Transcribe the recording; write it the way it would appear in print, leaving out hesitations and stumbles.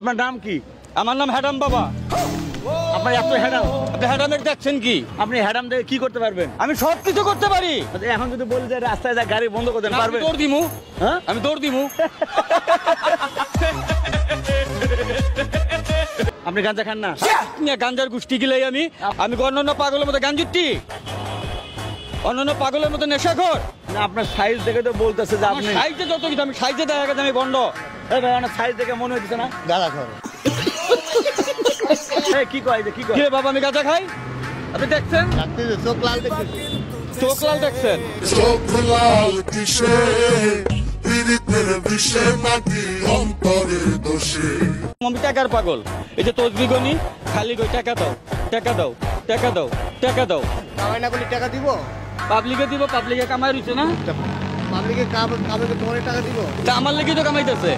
আপনার নাম কি? আমার নাম হ্যাডাম বাবা। আপনার এত হ্যাডাম, আপনি হ্যাডামের দেখছেন কি? আপনি হ্যাডাম দেখে কি করতে পারবেন? আমি সব কিছু করতে পারি। এখন যদি বলি যে রাস্তায় যা গাড়ি বন্ধ করতে আমি পারবেন? দৌড় দিমু। হ্যাঁ, আমি দৌড় দিমু। আপনি গাঁজা খান না? গাঞ্জার গোষ্ঠী গিলাই আমি অন্যান্য পাগলের মতো গাঞ্জুটি, অন্যান্য পাগলের মতো নেশাখোর না, আপনার সাইজ দেখে তো বলতেছে যে আপনি সাইজে যত কিছু, আমি সাইজে দেখা গেছে আমি বন্ড। এই ভাই, আমার সাইজ দেখে মনে হচ্ছে না গাঁজা খাবে। এই কি কয় যে কি কয়? কে বাবা আমি গাঁজা খাই? আপনি দেখছেন লাগতেছে, চোখ লাল দেখতেছে। চোখ লাল দেখছেন? চোখ লাল কিসে পীড়িতের বিষে নাকি অন্তরের দোষে। আমি টাকার পাগল। এই যে তসবি গনি খালি কই টাকা দাও, টাকা দাও, টাকা দাও, টাকা দাও। কামাই না করলে টাকা দিব? পাবলিকে দিব, পাবলিকে কামাই রইছে না? পাবলিকে কামাই তোমার টাকা দিব? তা আমার লেগে তো কামাইতেছে।